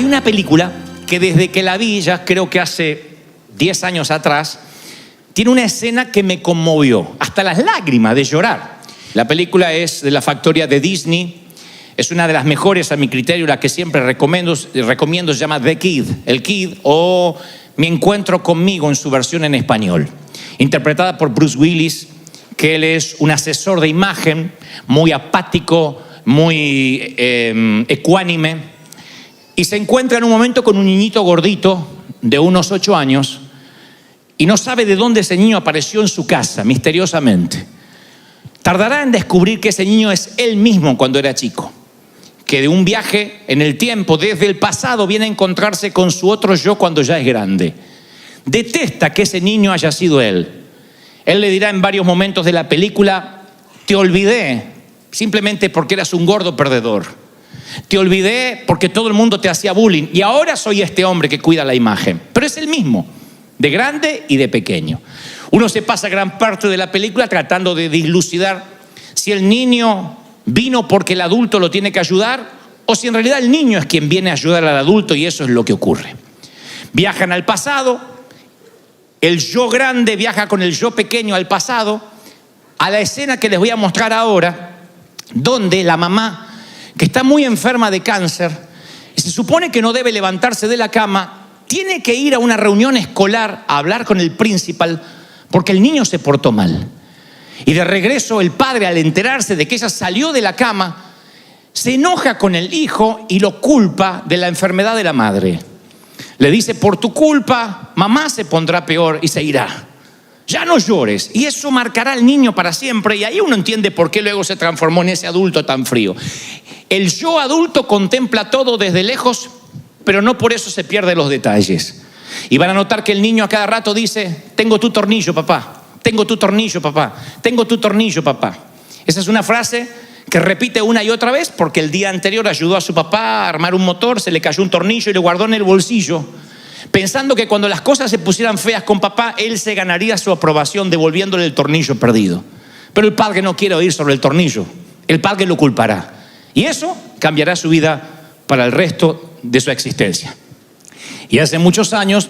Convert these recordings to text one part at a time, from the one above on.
Hay una película que desde que la vi, ya creo que hace 10 años atrás, tiene una escena que me conmovió, hasta las lágrimas de llorar. La película es de la factoría de Disney, es una de las mejores a mi criterio, la que siempre recomiendo, se llama The Kid, El Kid, o Mi encuentro conmigo en su versión en español, interpretada por Bruce Willis, que él es un asesor de imagen, muy apático, muy ecuánime, y se encuentra en un momento con un niñito gordito de unos 8 años y no sabe de dónde ese niño apareció en su casa, misteriosamente. Tardará en descubrir que ese niño es él mismo cuando era chico, que de un viaje en el tiempo, desde el pasado, viene a encontrarse con su otro yo cuando ya es grande. Detesta que ese niño haya sido él. Él le dirá en varios momentos de la película: te olvidé simplemente porque eras un gordo perdedor. Te olvidé porque todo el mundo te hacía bullying y ahora soy este hombre que cuida la imagen. Pero es el mismo, de grande y de pequeño. Uno se pasa gran parte de la película tratando de dilucidar si el niño vino porque el adulto lo tiene que ayudar o si en realidad el niño es quien viene a ayudar al adulto, y eso es lo que ocurre. Viajan al pasado, el yo grande viaja con el yo pequeño al pasado, a la escena que les voy a mostrar ahora, donde la mamá, que está muy enferma de cáncer, y se supone que no debe levantarse de la cama, tiene que ir a una reunión escolar a hablar con el principal porque el niño se portó mal. Y de regreso el padre, al enterarse de que ella salió de la cama, se enoja con el hijo y lo culpa de la enfermedad de la madre. Le dice: por tu culpa mamá se pondrá peor y se irá. Ya no llores. Y eso marcará al niño para siempre. Y ahí uno entiende por qué luego se transformó en ese adulto tan frío. El yo adulto contempla todo desde lejos, pero no por eso se pierde los detalles. Y van a notar que el niño a cada rato dice: tengo tu tornillo, papá. Tengo tu tornillo, papá. Tengo tu tornillo, papá. Esa es una frase que repite una y otra vez porque el día anterior ayudó a su papá a armar un motor, se le cayó un tornillo y lo guardó en el bolsillo, pensando que cuando las cosas se pusieran feas con papá, él se ganaría su aprobación devolviéndole el tornillo perdido. Pero el padre no quiere oír sobre el tornillo. El padre lo culpará. Y eso cambiará su vida para el resto de su existencia. Y hace muchos años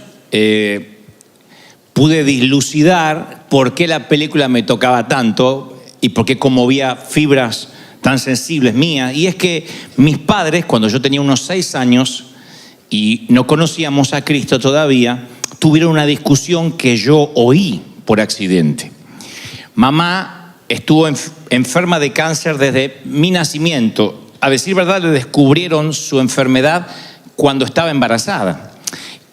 pude dilucidar por qué la película me tocaba tanto y por qué conmovía fibras tan sensibles mías. Y es que mis padres, cuando yo tenía unos 6 años y no conocíamos a Cristo todavía, tuvieron una discusión que yo oí por accidente. Mamá estuvo enferma de cáncer desde mi nacimiento. A decir verdad, le descubrieron su enfermedad cuando estaba embarazada.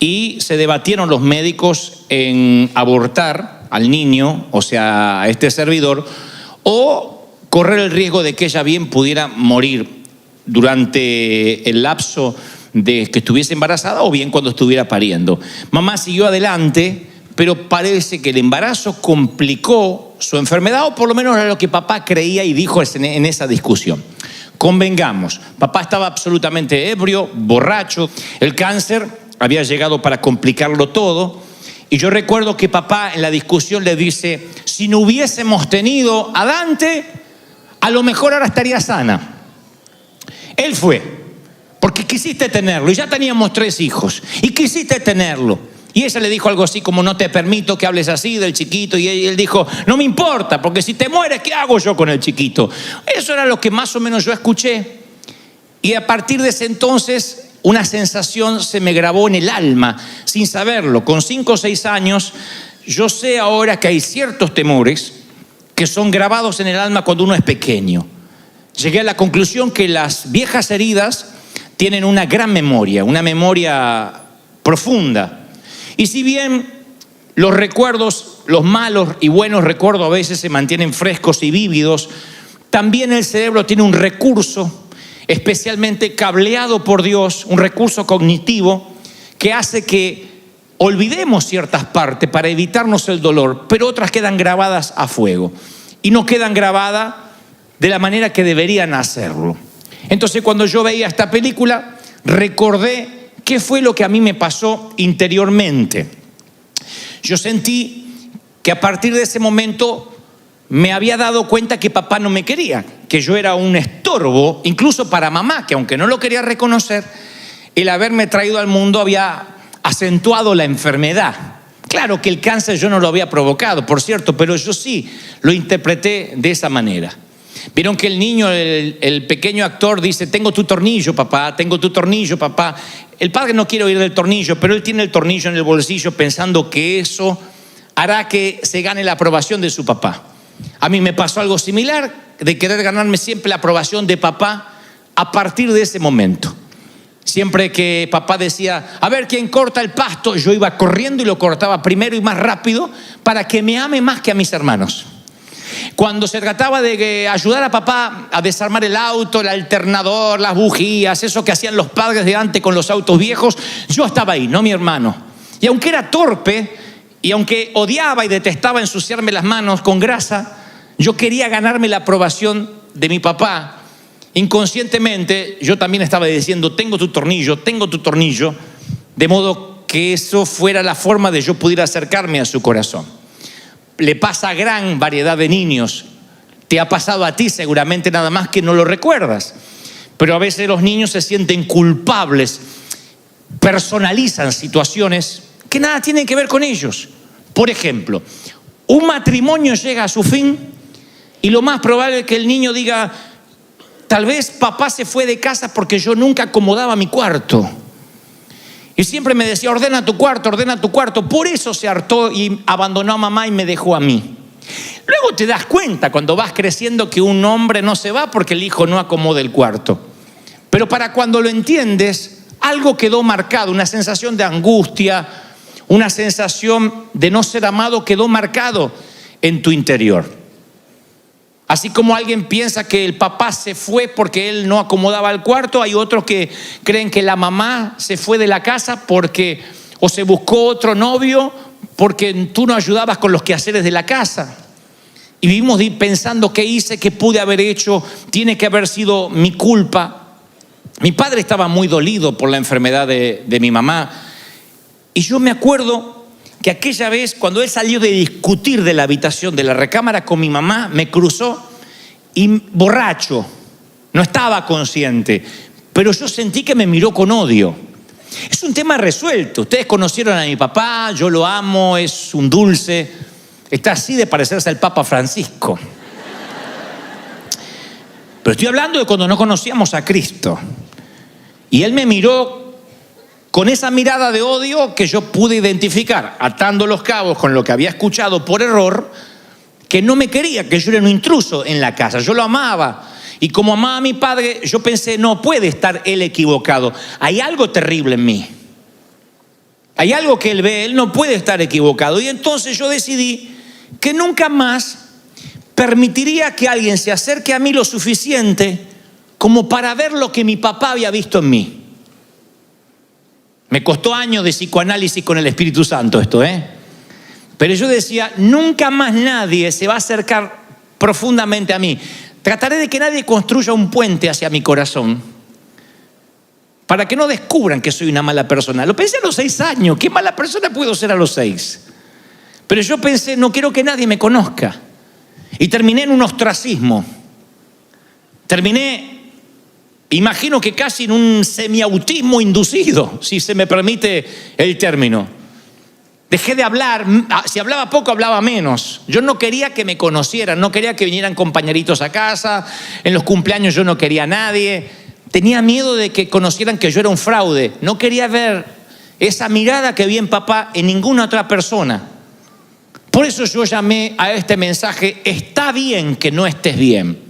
Y se debatieron los médicos en abortar al niño, o sea, a este servidor, o correr el riesgo de que ella bien pudiera morir durante el lapso de que estuviese embarazada o bien cuando estuviera pariendo. Mamá siguió adelante, pero parece que el embarazo complicó su enfermedad, o por lo menos era lo que papá creía y dijo en esa discusión. Convengamos, papá estaba absolutamente ebrio, borracho, el cáncer había llegado para complicarlo todo. Y yo recuerdo que papá en la discusión le dice: si no hubiésemos tenido a Dante, a lo mejor ahora estaría sana. Él fue, porque quisiste tenerlo, y ya teníamos 3 hijos, y quisiste tenerlo. Y ella le dijo algo así como: no te permito que hables así del chiquito. Y él dijo: no me importa, porque si te mueres, ¿qué hago yo con el chiquito? Eso era lo que más o menos yo escuché. Y a partir de ese entonces, una sensación se me grabó en el alma, sin saberlo. Con 5 o 6 años, yo sé ahora que hay ciertos temores que son grabados en el alma cuando uno es pequeño. Llegué a la conclusión que las viejas heridas tienen una gran memoria, una memoria profunda. Y si bien los recuerdos, los malos y buenos recuerdos a veces se mantienen frescos y vívidos, también el cerebro tiene un recurso especialmente cableado por Dios, un recurso cognitivo que hace que olvidemos ciertas partes para evitarnos el dolor, pero otras quedan grabadas a fuego y no quedan grabadas de la manera que deberían hacerlo. Entonces, cuando yo veía esta película, recordé qué fue lo que a mí me pasó interiormente. Yo sentí que a partir de ese momento me había dado cuenta que papá no me quería, que yo era un estorbo, incluso para mamá, que aunque no lo quería reconocer, el haberme traído al mundo había acentuado la enfermedad. Claro que el cáncer yo no lo había provocado, por cierto, pero yo sí lo interpreté de esa manera. Vieron que el niño, el pequeño actor dice: tengo tu tornillo, papá, tengo tu tornillo, papá. El padre no quiere oír del tornillo, pero él tiene el tornillo en el bolsillo pensando que eso hará que se gane la aprobación de su papá. A mí me pasó algo similar, de querer ganarme siempre la aprobación de papá a partir de ese momento. Siempre que papá decía: a ver quién corta el pasto, yo iba corriendo y lo cortaba primero y más rápido para que me ame más que a mis hermanos. Cuando se trataba de ayudar a papá a desarmar el auto, el alternador, las bujías, eso que hacían los padres de antes con los autos viejos, yo estaba ahí, no mi hermano. Y aunque era torpe, y aunque odiaba y detestaba ensuciarme las manos con grasa, yo quería ganarme la aprobación de mi papá. Inconscientemente yo también estaba diciendo: tengo tu tornillo, de modo que eso fuera la forma de yo pudiera acercarme a su corazón. Le pasa a gran variedad de niños. Te ha pasado a ti seguramente, nada más que no lo recuerdas. Pero a veces los niños se sienten culpables, personalizan situaciones que nada tienen que ver con ellos. Por ejemplo, un matrimonio llega a su fin y lo más probable es que el niño diga: tal vez papá se fue de casa porque yo nunca acomodaba mi cuarto. Y siempre me decía: ordena tu cuarto, ordena tu cuarto. Por eso se hartó y abandonó a mamá y me dejó a mí. Luego te das cuenta cuando vas creciendo que un hombre no se va porque el hijo no acomoda el cuarto. Pero para cuando lo entiendes, algo quedó marcado, una sensación de angustia, una sensación de no ser amado quedó marcado en tu interior. Así como alguien piensa que el papá se fue porque él no acomodaba el cuarto, hay otros que creen que la mamá se fue de la casa porque o se buscó otro novio porque tú no ayudabas con los quehaceres de la casa. Y vivimos pensando: ¿qué hice? ¿Qué pude haber hecho? Tiene que haber sido mi culpa. Mi padre estaba muy dolido por la enfermedad de mi mamá. Y yo me acuerdo que aquella vez, cuando él salió de discutir de la habitación, de la recámara con mi mamá, me cruzó y borracho, no estaba consciente, pero yo sentí que me miró con odio. Es un tema resuelto. Ustedes conocieron a mi papá, yo lo amo, es un dulce, está así de parecerse al Papa Francisco. Pero estoy hablando de cuando no conocíamos a Cristo. Y él me miró con esa mirada de odio que yo pude identificar, atando los cabos con lo que había escuchado por error, que no me quería, que yo era un intruso en la casa. Yo lo amaba. Y como amaba a mi padre, yo pensé: no puede estar él equivocado. Hay algo terrible en mí. Hay algo que él ve, él no puede estar equivocado. Y entonces yo decidí que nunca más permitiría que alguien se acerque a mí lo suficiente como para ver lo que mi papá había visto en mí. Me costó años de psicoanálisis con el Espíritu Santo esto, Pero yo decía: nunca más nadie se va a acercar profundamente a mí. Trataré de que nadie construya un puente hacia mi corazón para que no descubran que soy una mala persona. Lo pensé a los 6 años. ¿Qué mala persona puedo ser a los 6? Pero yo pensé: no quiero que nadie me conozca. Y terminé en un ostracismo. Imagino que casi en un semiautismo inducido, si se me permite el término. Dejé de hablar, si hablaba poco, hablaba menos. Yo no quería que me conocieran, no quería que vinieran compañeritos a casa, en los cumpleaños yo no quería a nadie. Tenía miedo de que conocieran que yo era un fraude. No quería ver esa mirada que vi en papá en ninguna otra persona. Por eso yo llamé a este mensaje: está bien que no estés bien.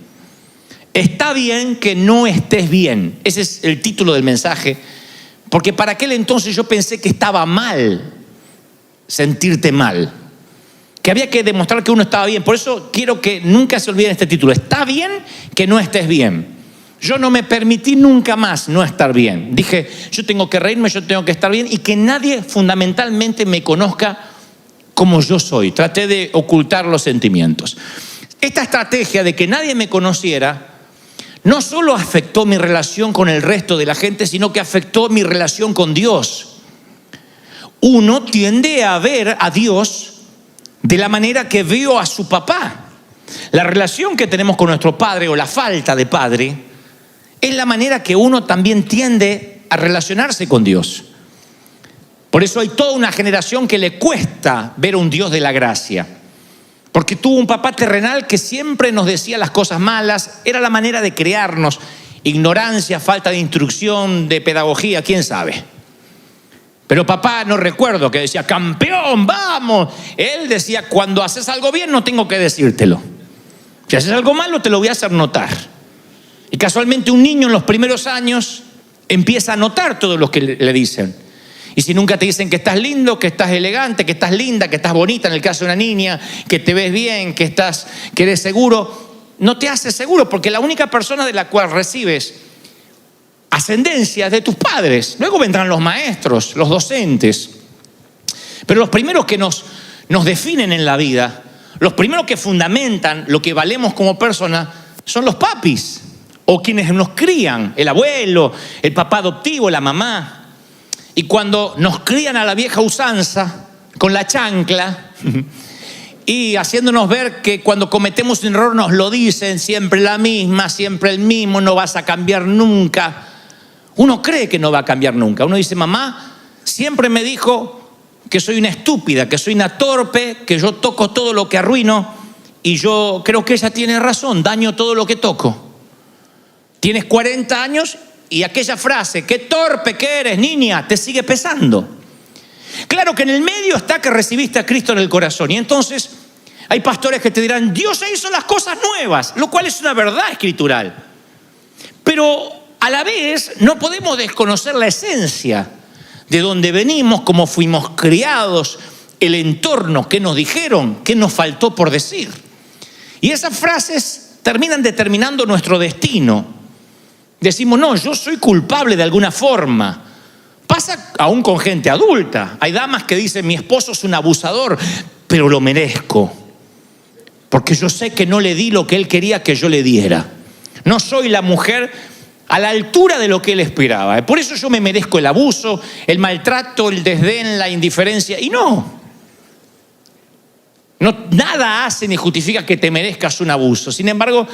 Está bien que no estés bien. Ese es el título del mensaje. Porque para aquel entonces yo pensé que estaba mal sentirte mal, que había que demostrar que uno estaba bien. Por eso quiero que nunca se olviden este título: está bien que no estés bien. Yo no me permití nunca más no estar bien. Dije: yo tengo que reírme, yo tengo que estar bien, y que nadie fundamentalmente me conozca como yo soy. Traté de ocultar los sentimientos. Esta estrategia de que nadie me conociera no solo afectó mi relación con el resto de la gente, sino que afectó mi relación con Dios. Uno tiende a ver a Dios de la manera que vio a su papá. La relación que tenemos con nuestro padre, o la falta de padre, es la manera que uno también tiende a relacionarse con Dios. Por eso hay toda una generación que le cuesta ver a un Dios de la gracia. Porque tuvo un papá terrenal que siempre nos decía las cosas malas, era la manera de criarnos. Ignorancia, falta de instrucción, de pedagogía, quién sabe. Pero papá, no recuerdo que decía, campeón, vamos. Él decía, cuando haces algo bien no tengo que decírtelo. Si haces algo malo te lo voy a hacer notar. Y casualmente un niño en los primeros años empieza a notar todo lo que le dicen. Y si nunca te dicen que estás lindo, que estás elegante, que estás linda, que estás bonita, en el caso de una niña, que te ves bien, que eres seguro, no te hace seguro, porque la única persona de la cual recibes ascendencia es de tus padres. Luego vendrán los maestros, los docentes. Pero los primeros que nos definen en la vida, los primeros que fundamentan lo que valemos como persona, son los papis, o quienes nos crían, el abuelo, el papá adoptivo, la mamá. Y cuando nos crían a la vieja usanza, con la chancla, y haciéndonos ver que cuando cometemos un error nos lo dicen, siempre la misma, siempre el mismo, no vas a cambiar nunca. Uno cree que no va a cambiar nunca. Uno dice, mamá siempre me dijo que soy una estúpida, que soy una torpe, que yo toco todo lo que arruino, y yo creo que ella tiene razón, daño todo lo que toco. Tienes 40 años y aquella frase, qué torpe que eres, niña, te sigue pesando. Claro que en el medio está que recibiste a Cristo en el corazón. Y entonces hay pastores que te dirán, Dios hizo las cosas nuevas, lo cual es una verdad escritural. Pero a la vez no podemos desconocer la esencia de dónde venimos, cómo fuimos criados, el entorno, qué nos dijeron, qué nos faltó por decir. Y esas frases terminan determinando nuestro destino. Decimos, no, yo soy culpable de alguna forma. Pasa aún con gente adulta. Hay damas que dicen, mi esposo es un abusador, pero lo merezco. Porque yo sé que no le di lo que él quería que yo le diera. No soy la mujer a la altura de lo que él esperaba. Por eso yo me merezco el abuso, el maltrato, el desdén, la indiferencia. Y no, nada hace ni justifica que te merezcas un abuso. Sin embargo,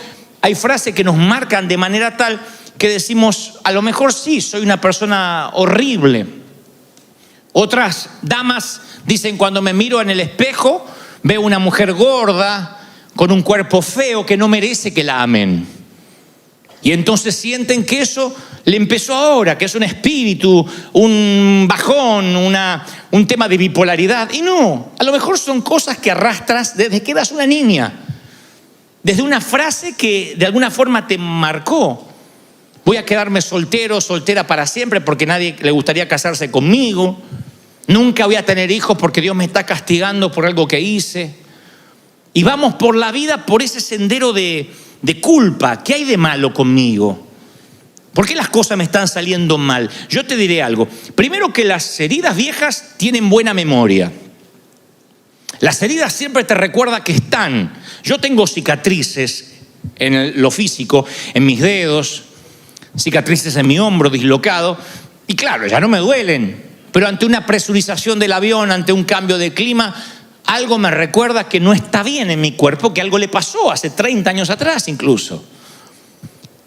hay frases que nos marcan de manera tal que decimos, a lo mejor sí, soy una persona horrible. Otras damas dicen, cuando me miro en el espejo, veo una mujer gorda, con un cuerpo feo, que no merece que la amen. Y entonces sienten que eso le empezó ahora, que es un espíritu, un bajón, un tema de bipolaridad. Y no, a lo mejor son cosas que arrastras desde que eras una niña, desde una frase que de alguna forma te marcó. Voy a quedarme soltero, soltera para siempre porque nadie le gustaría casarse conmigo. Nunca voy a tener hijos porque Dios me está castigando por algo que hice. Y vamos por la vida por ese sendero de culpa. ¿Qué hay de malo conmigo? ¿Por qué las cosas me están saliendo mal? Yo te diré algo. Primero, que las heridas viejas tienen buena memoria. Las heridas siempre te recuerdan que están. Yo tengo cicatrices en lo físico, en mis dedos, cicatrices en mi hombro dislocado, y claro, ya no me duelen, pero ante una presurización del avión, ante un cambio de clima, algo me recuerda que no está bien en mi cuerpo, que algo le pasó hace 30 años atrás incluso.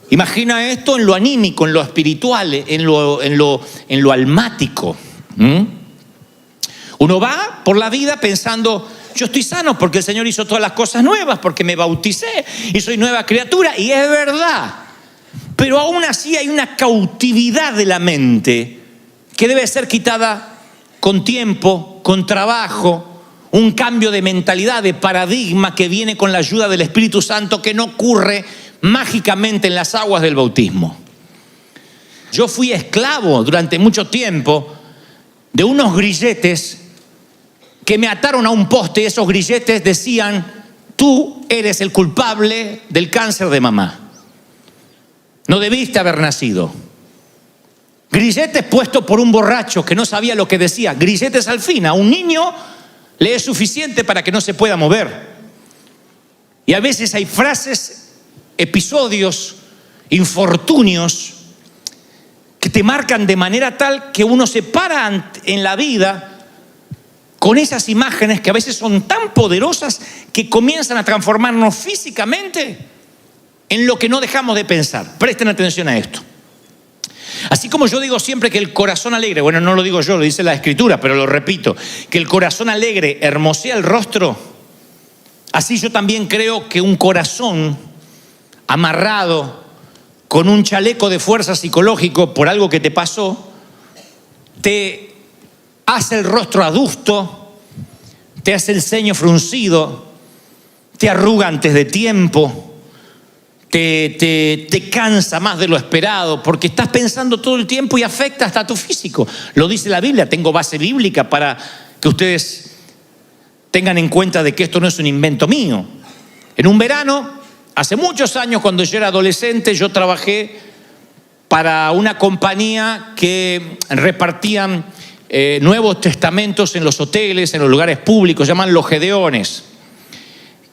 Imagina esto en lo anímico, en lo espiritual, en lo almático. Uno va por la vida pensando, yo estoy sano porque el Señor hizo todas las cosas nuevas, porque me bauticé y soy nueva criatura, y es verdad. Pero aún así hay una cautividad de la mente que debe ser quitada con tiempo, con trabajo, un cambio de mentalidad, de paradigma que viene con la ayuda del Espíritu Santo, que no ocurre mágicamente en las aguas del bautismo. Yo fui esclavo durante mucho tiempo de unos grilletes que me ataron a un poste, y esos grilletes decían, tú eres el culpable del cáncer de mamá. No debiste haber nacido. Grilletes puestos por un borracho que no sabía lo que decía. Grilletes al fin. A un niño le es suficiente para que no se pueda mover. Y a veces hay frases, episodios, infortunios que te marcan de manera tal que uno se para en la vida con esas imágenes que a veces son tan poderosas que comienzan a transformarnos físicamente en lo que no dejamos de pensar. Presten atención a esto. Así como yo digo siempre que el corazón alegre, bueno, no lo digo yo, lo dice la Escritura, pero lo repito, que el corazón alegre hermosea el rostro, así yo también creo que un corazón amarrado con un chaleco de fuerza psicológico por algo que te pasó, te hace el rostro adusto, te hace el ceño fruncido, te arruga antes de tiempo, te cansa más de lo esperado, porque estás pensando todo el tiempo y afecta hasta tu físico. Lo dice la Biblia, tengo base bíblica para que ustedes tengan en cuenta de que esto no es un invento mío. En un verano, hace muchos años, cuando yo era adolescente, yo trabajé para una compañía que repartían Nuevos Testamentos en los hoteles, en los lugares públicos, llaman los Gedeones.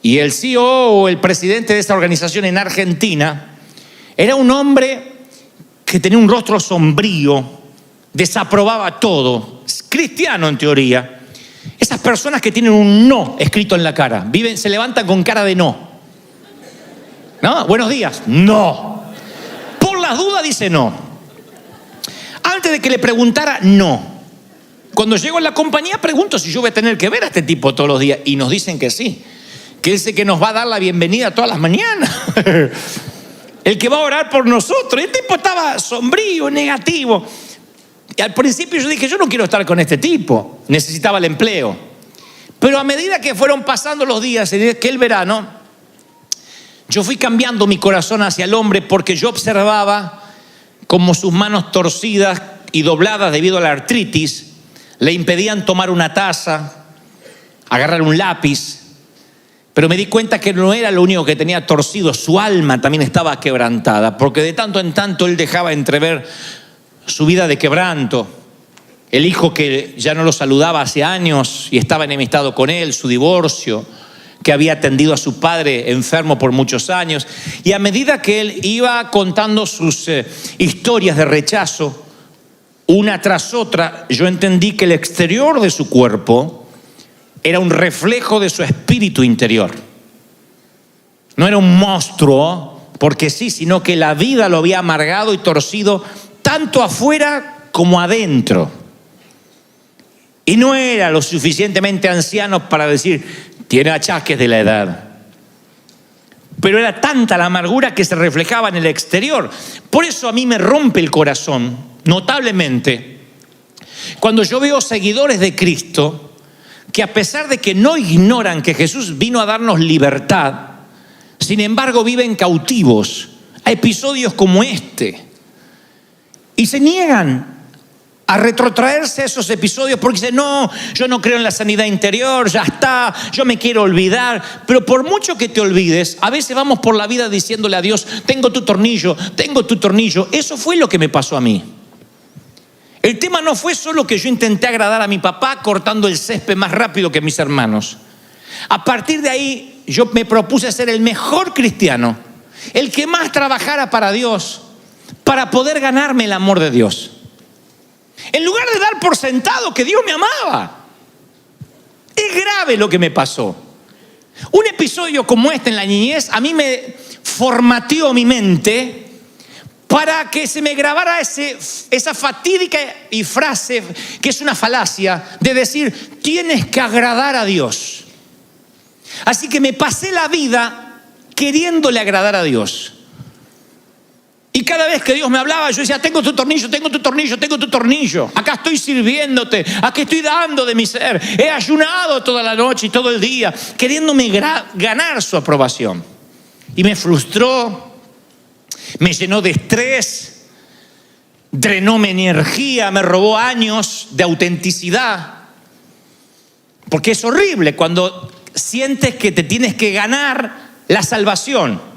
Y el CEO o el presidente de esta organización en Argentina era un hombre que tenía un rostro sombrío, desaprobaba todo, cristiano en teoría. Esas personas que tienen un no escrito en la cara, se levantan con cara de no. ¿No? Buenos días, no. Por las dudas dice no. Antes de que le preguntara, no. Cuando llego a la compañía pregunto si yo voy a tener que ver a este tipo todos los días. Y nos dicen que sí. Que es el que nos va a dar la bienvenida todas las mañanas. El que va a orar por nosotros. El tipo estaba sombrío, negativo. Y al principio yo dije, yo no quiero estar con este tipo. Necesitaba el empleo. Pero a medida que fueron pasando los días en aquel verano, yo fui cambiando mi corazón hacia el hombre, porque yo observaba como sus manos torcidas y dobladas debido a la artritis le impedían tomar una taza, agarrar un lápiz. Pero me di cuenta que no era lo único que tenía torcido, su alma también estaba quebrantada, porque de tanto en tanto él dejaba entrever su vida de quebranto. El hijo que ya no lo saludaba hace años y estaba enemistado con él, su divorcio, que había atendido a su padre enfermo por muchos años. Y a medida que él iba contando sus historias de rechazo, una tras otra, yo entendí que el exterior de su cuerpo era un reflejo de su espíritu interior. No era un monstruo, porque sí, sino que la vida lo había amargado y torcido tanto afuera como adentro. Y no era lo suficientemente anciano para decir, tiene achaques de la edad. Pero era tanta la amargura que se reflejaba en el exterior. Por eso a mí me rompe el corazón, notablemente, cuando yo veo seguidores de Cristo que, a pesar de que no ignoran que Jesús vino a darnos libertad, sin embargo viven cautivos a episodios como este. Y se niegan a retrotraerse a esos episodios porque dicen, no, yo no creo en la sanidad interior, ya está, yo me quiero olvidar. Pero por mucho que te olvides, a veces vamos por la vida diciéndole a Dios, tengo tu tornillo, tengo tu tornillo. Eso fue lo que me pasó a mí. El tema no fue solo que yo intenté agradar a mi papá cortando el césped más rápido que mis hermanos. A partir de ahí yo me propuse ser el mejor cristiano, el que más trabajara para Dios, para poder ganarme el amor de Dios. En lugar de dar por sentado que Dios me amaba. Es grave lo que me pasó. Un episodio como este en la niñez a mí me formateó mi mente para que se me grabara esa fatídica y frase que es una falacia de decir, tienes que agradar a Dios. Así que me pasé la vida queriéndole agradar a Dios. Y cada vez que Dios me hablaba, yo decía, tengo tu tornillo, tengo tu tornillo, tengo tu tornillo. Acá estoy sirviéndote, aquí estoy dando de mi ser. He ayunado toda la noche y todo el día, queriéndome ganar su aprobación. Y me frustró, me llenó de estrés, drenó mi energía, me robó años de autenticidad. Porque es horrible cuando sientes que te tienes que ganar la salvación.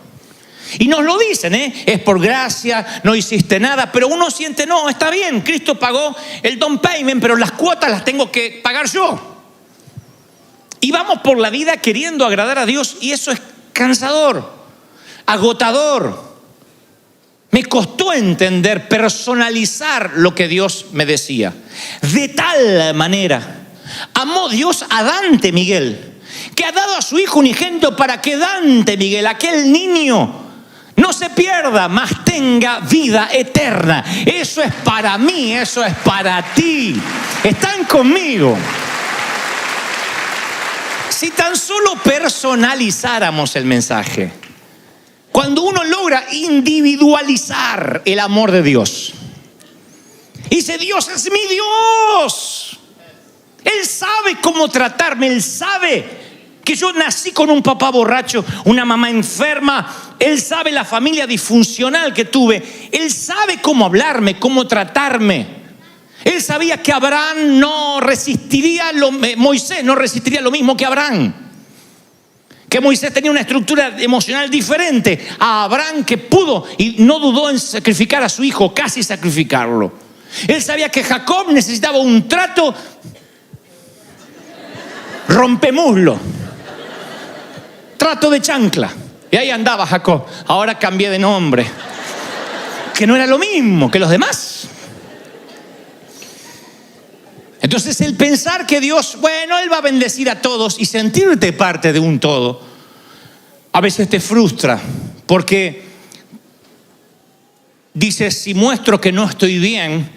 Y nos lo dicen, es por gracia, no hiciste nada, pero uno siente, no, está bien, Cristo pagó el down payment, pero las cuotas las tengo que pagar yo. Y vamos por la vida queriendo agradar a Dios y eso es cansador, agotador. Me costó entender, personalizar lo que Dios me decía. De tal manera amó Dios a Dante Miguel, que ha dado a su hijo unigénito para que Dante Miguel, aquel niño no se pierda, mas tenga vida eterna. Eso es para mí, eso es para ti. Están conmigo. Si tan solo personalizáramos el mensaje, cuando uno logra individualizar el amor de Dios, y dice: Dios es mi Dios, Él sabe cómo tratarme, Él sabe que yo nací con un papá borracho, una mamá enferma, Él sabe la familia disfuncional que tuve, Él sabe cómo hablarme, cómo tratarme. Él sabía que Abraham no resistiría, Moisés no resistiría lo mismo que Abraham. Que Moisés tenía una estructura emocional diferente a Abraham, que pudo y no dudó en sacrificar a su hijo, casi sacrificarlo. Él sabía que Jacob necesitaba un trato rompemuslo, trato de chancla. Y ahí andaba Jacob. Ahora cambié de nombre, que no era lo mismo que los demás. Entonces el pensar que Dios, bueno, Él va a bendecir a todos y sentirte parte de un todo, a veces te frustra, porque dices: si muestro que no estoy bien,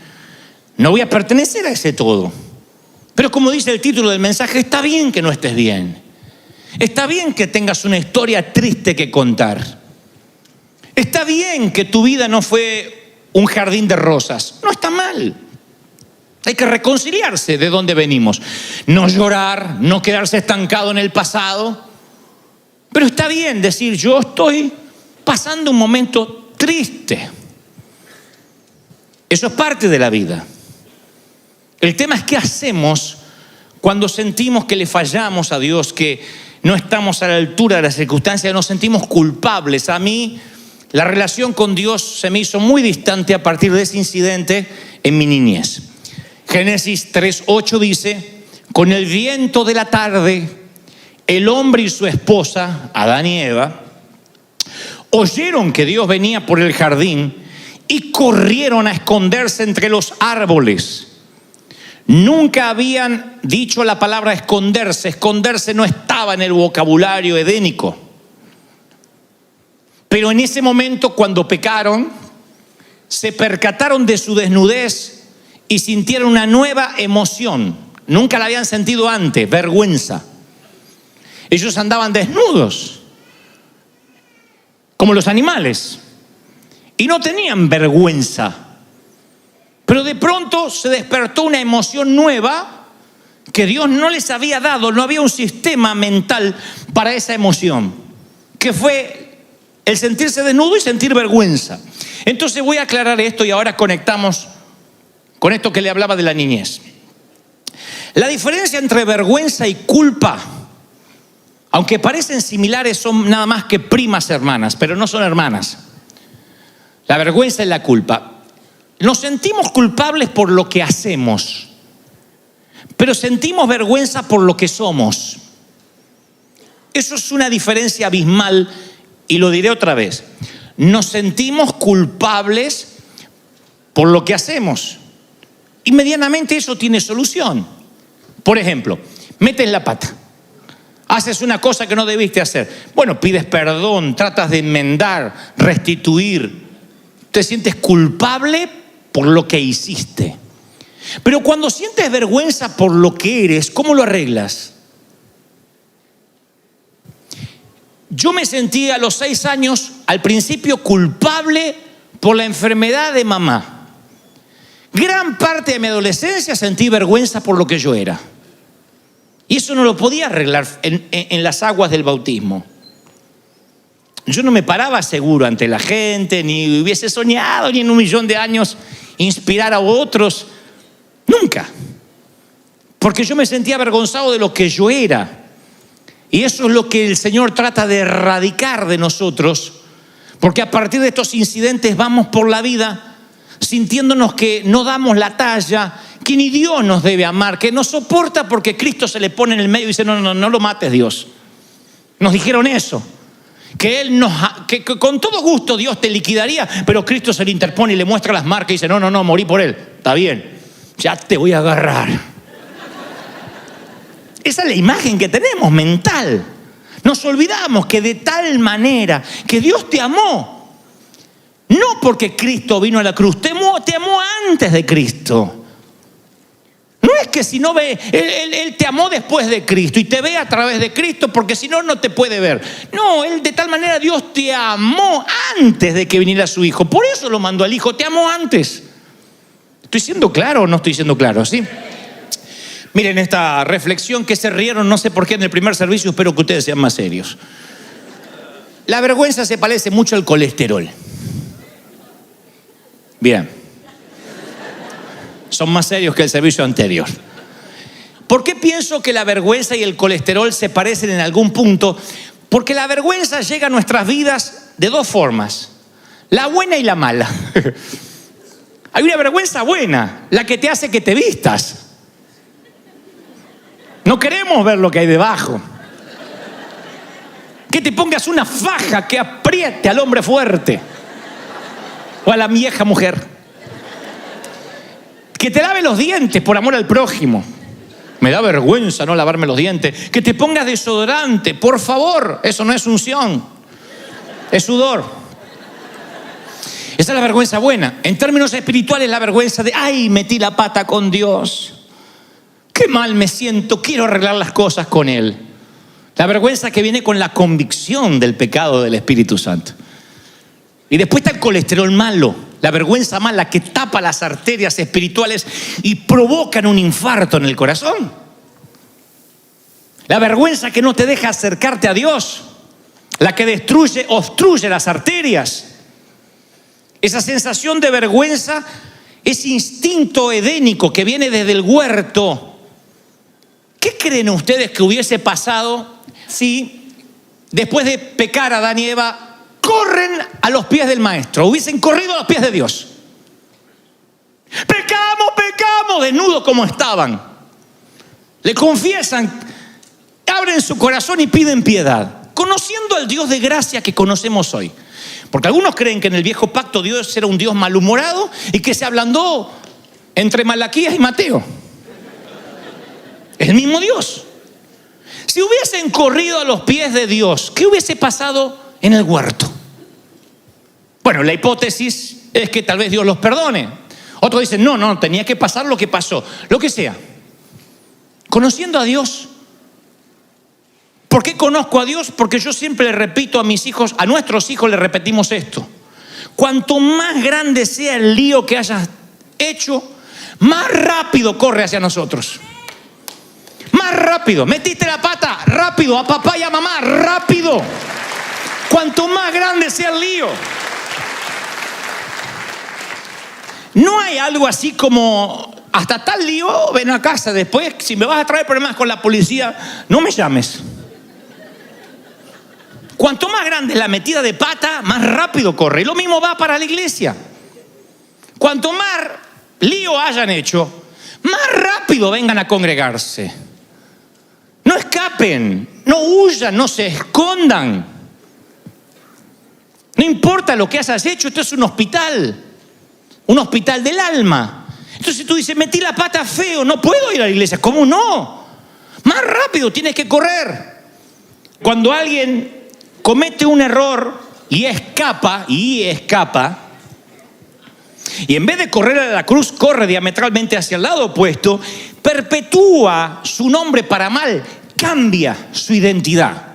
no voy a pertenecer a ese todo. Pero como dice el título del mensaje, está bien que no estés bien. Está bien que tengas una historia triste que contar. Está bien que tu vida no fue un jardín de rosas. No está mal. Hay que reconciliarse de dónde venimos. No llorar, no quedarse estancado en el pasado. Pero está bien decir: yo estoy pasando un momento triste. Eso es parte de la vida. El tema es qué hacemos cuando sentimos que le fallamos a Dios, que no estamos a la altura de las circunstancias, nos sentimos culpables. A mí la relación con Dios se me hizo muy distante a partir de ese incidente en mi niñez. Génesis 3:8 dice: con el viento de la tarde, el hombre y su esposa, Adán y Eva, oyeron que Dios venía por el jardín y corrieron a esconderse entre los árboles. Nunca habían dicho la palabra esconderse. Esconderse no estaba en el vocabulario edénico. Pero en ese momento, cuando pecaron, se percataron de su desnudez y sintieron una nueva emoción. Nunca la habían sentido antes: vergüenza. Ellos andaban desnudos, como los animales, y no tenían vergüenza. Pero de pronto se despertó una emoción nueva que Dios no les había dado. No había un sistema mental para esa emoción, que fue el sentirse desnudo y sentir vergüenza. Entonces voy a aclarar esto y ahora conectamos con esto que le hablaba de la niñez. La diferencia entre vergüenza y culpa, aunque parecen similares, son nada más que primas hermanas, pero no son hermanas. La vergüenza y la culpa. Nos sentimos culpables por lo que hacemos, pero sentimos vergüenza por lo que somos. Eso es una diferencia abismal, y lo diré otra vez. Nos sentimos culpables por lo que hacemos, y medianamente eso tiene solución. Por ejemplo, metes la pata, haces una cosa que no debiste hacer. Bueno, pides perdón, tratas de enmendar, restituir. Te sientes culpable por lo que hiciste. Pero cuando sientes vergüenza por lo que eres, ¿cómo lo arreglas? Yo me sentí a los 6 años, al principio, culpable por la enfermedad de mamá. Gran parte de mi adolescencia sentí vergüenza por lo que yo era. Y eso no lo podía arreglar en las aguas del bautismo. Yo no me paraba seguro ante la gente, ni hubiese soñado ni en 1.000.000 de años inspirar a otros. Nunca. Porque yo me sentía avergonzado de lo que yo era. Y eso es lo que el Señor trata de erradicar de nosotros. Porque a partir de estos incidentes vamos por la vida sintiéndonos que no damos la talla, que ni Dios nos debe amar, que nos soporta porque Cristo se le pone en el medio y dice: no lo mates, Dios. Nos dijeron eso. Que con todo gusto Dios te liquidaría, pero Cristo se le interpone y le muestra las marcas y dice: no, morí por él. Está bien, ya te voy a agarrar. Esa es la imagen que tenemos mental. Nos olvidamos que de tal manera que Dios te amó, No porque Cristo vino a la cruz, te amó antes de Cristo. No es que si no ve, él te amó después de Cristo y te ve a través de Cristo, porque si no, no te puede ver. No, Él de tal manera, Dios te amó antes de que viniera su Hijo. Por eso lo mandó al Hijo, te amó antes. ¿Estoy siendo claro o no estoy siendo claro? ¿Sí? Miren esta reflexión que se rieron, no sé por qué en el primer servicio, espero que ustedes sean más serios. La vergüenza se parece mucho al colesterol. Bien. Son más serios que el servicio anterior. ¿Por qué pienso que la vergüenza y el colesterol se parecen en algún punto? Porque la vergüenza llega a nuestras vidas de dos formas: la buena y la mala. Hay una vergüenza buena, la que te hace que te vistas. No queremos ver lo que hay debajo. Que te pongas una faja que apriete al hombre fuerte o a la vieja mujer. Que te lave los dientes por amor al prójimo. Me da vergüenza no lavarme los dientes. Que te pongas desodorante, por favor. Eso no es unción, es sudor. Esa es la vergüenza buena. En términos espirituales, la vergüenza de, ay, metí la pata con Dios. Qué mal me siento, quiero arreglar las cosas con Él. La vergüenza que viene con la convicción del pecado del Espíritu Santo. Y después está el colesterol malo, la vergüenza mala que tapa las arterias espirituales y provocan un infarto en el corazón. La vergüenza que no te deja acercarte a Dios, la que obstruye las arterias. Esa sensación de vergüenza, ese instinto edénico que viene desde el huerto. ¿Qué creen ustedes que hubiese pasado si después de pecar Adán y Eva corren a los pies del Maestro? Hubiesen corrido a los pies de Dios. Pecamos, desnudos como estaban. Le confiesan, abren su corazón y piden piedad, conociendo al Dios de gracia que conocemos hoy. Porque algunos creen que en el viejo pacto Dios era un Dios malhumorado y que se ablandó entre Malaquías y Mateo. Es el mismo Dios. Si hubiesen corrido a los pies de Dios, ¿qué hubiese pasado en el huerto? Bueno, la hipótesis es que tal vez Dios los perdone. Otros dicen, no, tenía que pasar lo que pasó. Lo que sea. Conociendo a Dios. ¿Por qué conozco a Dios? Porque yo siempre le repito a mis hijos, a nuestros hijos le repetimos esto. Cuanto más grande sea el lío que hayas hecho, más rápido corre hacia nosotros. Más rápido. Metiste la pata, rápido. A papá y a mamá, rápido. Cuanto más grande sea el lío. No hay algo así como, hasta tal lío, ven a casa. Después, si me vas a traer problemas con la policía, no me llames. Cuanto más grande es la metida de pata, más rápido corre. Y lo mismo va para la iglesia. Cuanto más lío hayan hecho, más rápido vengan a congregarse. No escapen, no huyan, no se escondan. No importa lo que hayas hecho, esto es un hospital del alma. Entonces tú dices, metí la pata feo, no puedo ir a la iglesia. ¿Cómo no? Más rápido tienes que correr. Cuando alguien comete un error y escapa, y en vez de correr a la cruz, corre diametralmente hacia el lado opuesto, perpetúa su nombre para mal, cambia su identidad.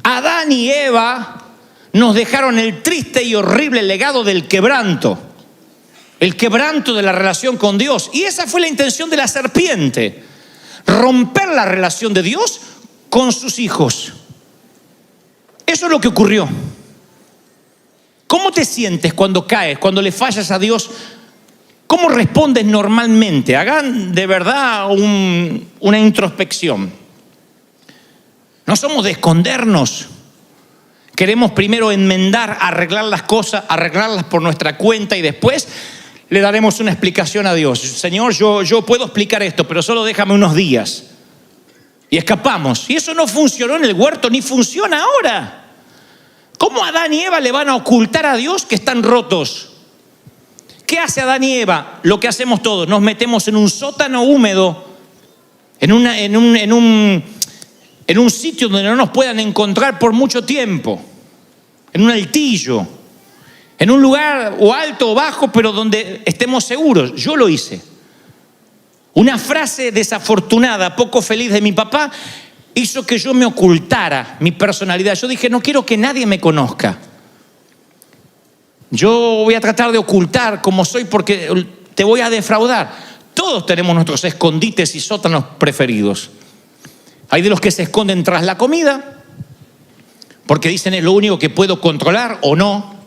Adán y Eva nos dejaron el triste y horrible legado del quebranto. El quebranto de la relación con Dios. Y esa fue la intención de la serpiente. Romper la relación de Dios con sus hijos. Eso es lo que ocurrió. ¿Cómo te sientes cuando caes, cuando le fallas a Dios? ¿Cómo respondes normalmente? Hagan de verdad una introspección. No somos de escondernos. Queremos primero enmendar, arreglar las cosas, arreglarlas por nuestra cuenta y después le daremos una explicación a Dios. Señor, yo puedo explicar esto, pero solo déjame unos días. Y escapamos. Y eso no funcionó en el huerto, ni funciona ahora. ¿Cómo Adán y Eva le van a ocultar a Dios que están rotos? ¿Qué hace Adán y Eva? Lo que hacemos todos. Nos metemos en un sótano húmedo, en un sitio donde no nos puedan encontrar por mucho tiempo, en un altillo. En un lugar o alto o bajo, pero donde estemos seguros. Yo lo hice. Una frase desafortunada, poco feliz de mi papá, hizo que yo me ocultara mi personalidad. Yo dije, no quiero que nadie me conozca. Yo voy a tratar de ocultar cómo soy porque te voy a defraudar. Todos tenemos nuestros escondites y sótanos preferidos. Hay de los que se esconden tras la comida, porque dicen es lo único que puedo controlar o no.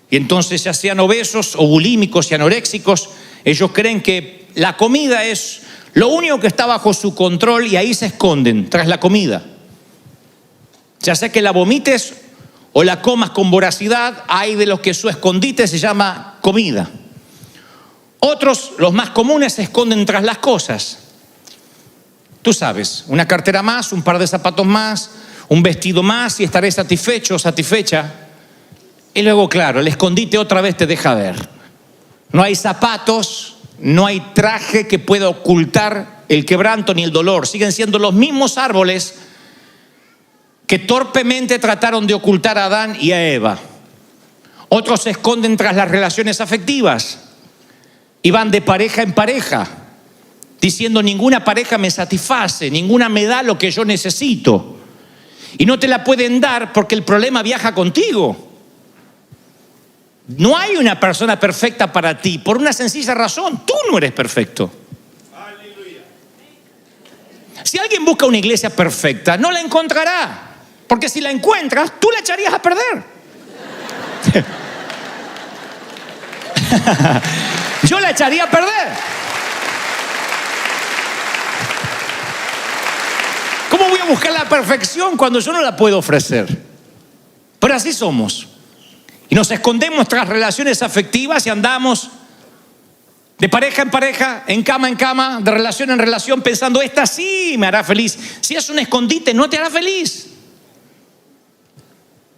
Y entonces, ya sean obesos o bulímicos y anoréxicos, ellos creen que la comida es lo único que está bajo su control y ahí se esconden tras la comida. Ya sea que la vomites o la comas con voracidad, hay de los que su escondite se llama comida. Otros, los más comunes, se esconden tras las cosas. Tú sabes, una cartera más, un par de zapatos más, un vestido más y estaré satisfecho o satisfecha. Y luego, claro, el escondite otra vez te deja ver. No hay zapatos, no hay traje que pueda ocultar el quebranto ni el dolor. Siguen siendo los mismos árboles que torpemente trataron de ocultar a Adán y a Eva. Otros se esconden tras las relaciones afectivas y van de pareja en pareja, diciendo ninguna pareja me satisface, ninguna me da lo que yo necesito. Y no te la pueden dar porque el problema viaja contigo. No hay una persona perfecta para ti, por una sencilla razón, tú no eres perfecto. Si alguien busca una iglesia perfecta, no la encontrará. Porque si la encuentras, tú la echarías a perder. Yo la echaría a perder. ¿Cómo voy a buscar la perfección cuando yo no la puedo ofrecer? Pero así somos. Y nos escondemos tras relaciones afectivas y andamos de pareja en pareja, en cama, de relación en relación, pensando, esta sí me hará feliz. Si es un escondite, no te hará feliz.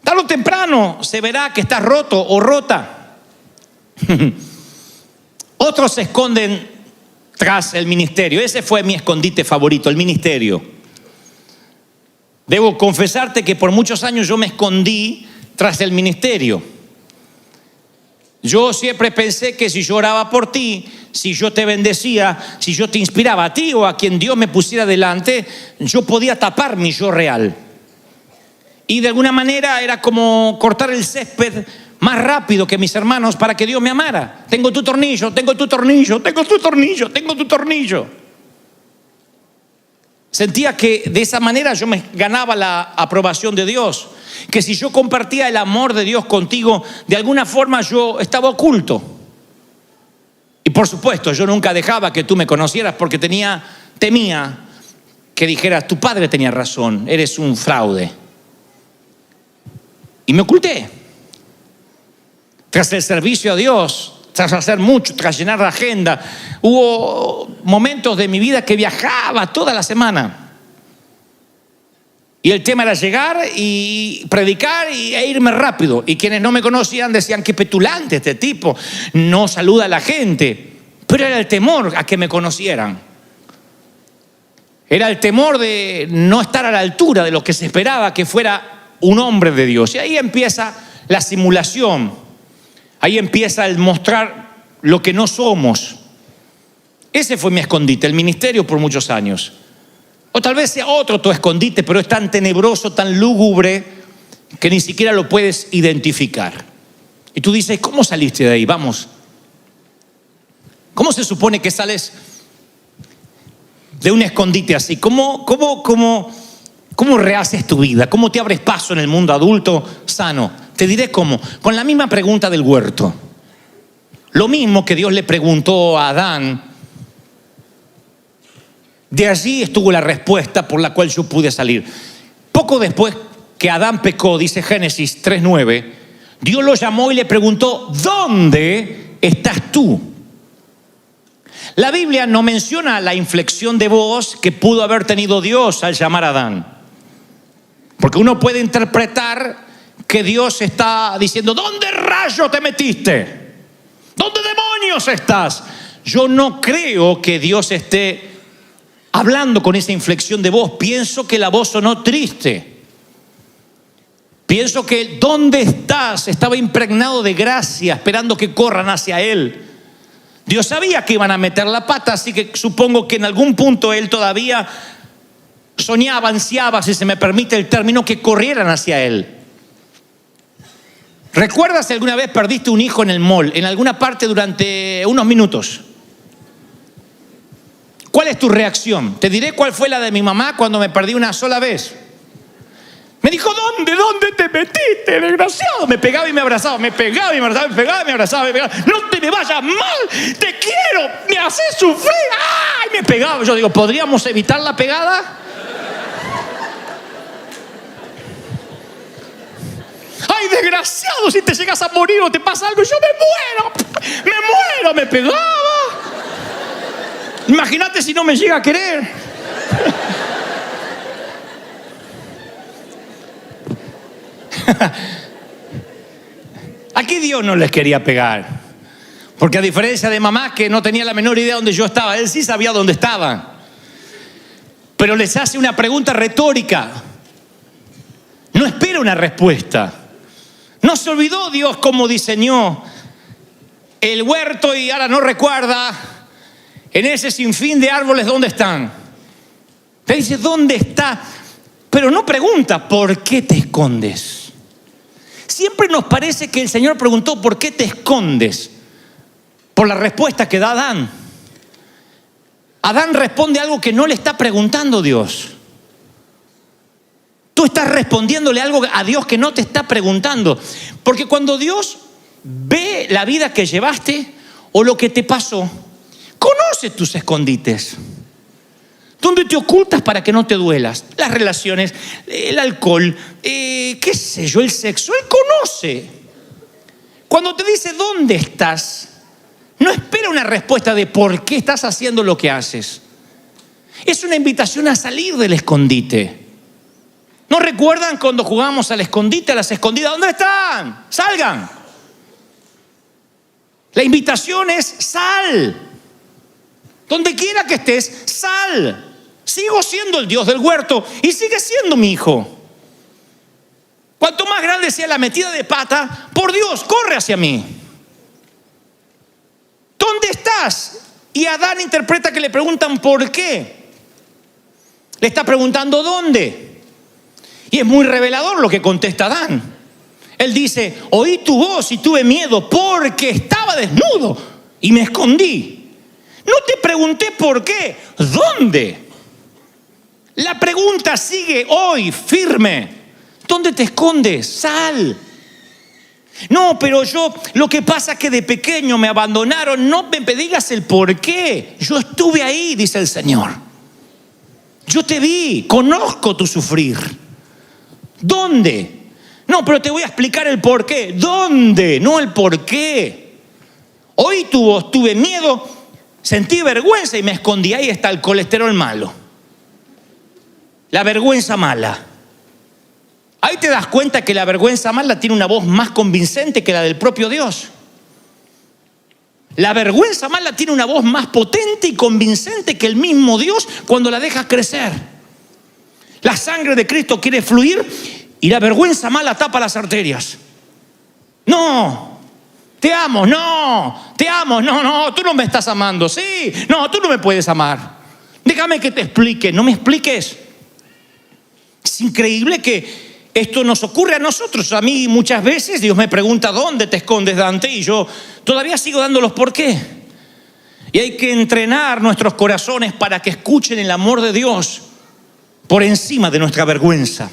Tarde o temprano se verá que estás roto o rota. Otros se esconden tras el ministerio. Ese fue mi escondite favorito, el ministerio. Debo confesarte que por muchos años yo me escondí tras el ministerio. Yo siempre pensé que si yo oraba por ti, si yo te bendecía, si yo te inspiraba a ti o a quien Dios me pusiera delante, yo podía tapar mi yo real. Y de alguna manera era como cortar el césped más rápido que mis hermanos para que Dios me amara. Tengo tu tornillo, tengo tu tornillo, tengo tu tornillo, tengo tu tornillo. Sentía que de esa manera yo me ganaba la aprobación de Dios. Que si yo compartía el amor de Dios contigo, de alguna forma yo estaba oculto. Y por supuesto, yo nunca dejaba que tú me conocieras porque temía que dijeras, tu padre tenía razón, eres un fraude. Y me oculté. Tras el servicio a Dios, tras hacer mucho, tras llenar la agenda, hubo momentos de mi vida que viajaba toda la semana. Y el tema era llegar y predicar e irme rápido. Y quienes no me conocían decían, qué petulante este tipo, no saluda a la gente. Pero era el temor a que me conocieran. Era el temor de no estar a la altura de lo que se esperaba que fuera un hombre de Dios. Y ahí empieza la simulación. Ahí empieza el mostrar lo que no somos. Ese fue mi escondite, el ministerio por muchos años. O tal vez sea otro tu escondite, pero es tan tenebroso, tan lúgubre, que ni siquiera lo puedes identificar. Y tú dices, ¿cómo saliste de ahí? Vamos. ¿Cómo se supone que sales de un escondite así? ¿Cómo rehaces tu vida? ¿Cómo te abres paso en el mundo adulto sano? Te diré cómo. Con la misma pregunta del huerto. Lo mismo que Dios le preguntó a Adán. De allí estuvo la respuesta por la cual yo pude salir. Poco después que Adán pecó, dice Génesis 3:9, Dios lo llamó y le preguntó, ¿dónde estás tú? La Biblia no menciona la inflexión de voz que pudo haber tenido Dios al llamar a Adán. Porque uno puede interpretar que Dios está diciendo, ¿dónde rayos te metiste? ¿Dónde demonios estás? Yo no creo que Dios esté hablando con esa inflexión de voz. Pienso que la voz sonó triste. Pienso que ¿dónde estás? Estaba impregnado de gracia, esperando que corran hacia Él. Dios sabía que iban a meter la pata, así que supongo que en algún punto Él todavía soñaba, ansiaba, si se me permite el término, que corrieran hacia Él. ¿Recuerdas si alguna vez perdiste un hijo en el mall, en alguna parte durante unos minutos? ¿Cuál es tu reacción? Te diré cuál fue la de mi mamá cuando me perdí una sola vez. Me dijo, ¿dónde te metiste, desgraciado? Me pegaba y me abrazaba, me pegaba y me abrazaba, me pegaba y me abrazaba, me pegaba. No te me vayas mal, te quiero, me haces sufrir. ¡Ay! Me pegaba. Yo digo, ¿podríamos evitar la pegada? ¡Ay, desgraciado! Si te llegas a morir o te pasa algo, yo me muero, me pegaba. Imagínate si no me llega a querer. Aquí Dios no les quería pegar, porque a diferencia de mamá, que no tenía la menor idea dónde yo estaba, Él sí sabía dónde estaba. Pero les hace una pregunta retórica. No espera una respuesta. No se olvidó Dios cómo diseñó el huerto y ahora no recuerda en ese sinfín de árboles dónde están. Te dice, ¿dónde está? Pero no pregunta, ¿por qué te escondes? Siempre nos parece que el Señor preguntó, ¿por qué te escondes? Por la respuesta que da Adán. Adán responde algo que no le está preguntando Dios. Tú estás respondiéndole algo a Dios que no te está preguntando. Porque cuando Dios ve la vida que llevaste o lo que te pasó, conoce tus escondites. ¿Dónde te ocultas para que no te duelas? Las relaciones, el alcohol, qué sé yo, el sexo. Él conoce. Cuando te dice ¿dónde estás?, no espera una respuesta de por qué estás haciendo lo que haces. Es una invitación a salir del escondite. ¿No recuerdan cuando jugábamos al escondite, a las escondidas? ¿Dónde están? ¡Salgan! La invitación es sal. Donde quiera que estés, sal. Sigo siendo el Dios del huerto y sigue siendo mi hijo. Cuanto más grande sea la metida de pata, por Dios, corre hacia mí. ¿Dónde estás? Y Adán interpreta que le preguntan ¿por qué? Le está preguntando ¿dónde? Y es muy revelador lo que contesta Adán. Él dice, oí tu voz y tuve miedo porque estaba desnudo y me escondí. No te pregunté por qué, ¿dónde? La pregunta sigue hoy firme. ¿Dónde te escondes? Sal. No, pero lo que pasa es que de pequeño me abandonaron. No me digas el por qué. Yo estuve ahí, dice el Señor. Yo te vi, conozco tu sufrir. ¿Dónde? No, pero te voy a explicar el por qué. ¿Dónde? No el por qué. Oí tu voz, tuve miedo, sentí vergüenza y me escondí. Ahí está el colesterol malo. La vergüenza mala. Ahí te das cuenta que la vergüenza mala tiene una voz más convincente que la del propio Dios. La vergüenza mala tiene una voz más potente y convincente que el mismo Dios cuando la dejas crecer. La sangre de Cristo quiere fluir y la vergüenza mala tapa las arterias. No, te amo, no, te amo, no, tú no me estás amando, sí, no, tú no me puedes amar. Déjame que te explique, no me expliques. Es increíble que esto nos ocurre a nosotros. A mí muchas veces Dios me pregunta ¿dónde te escondes, Dante? Y yo todavía sigo dándolos por qué. Y hay que entrenar nuestros corazones para que escuchen el amor de Dios por encima de nuestra vergüenza.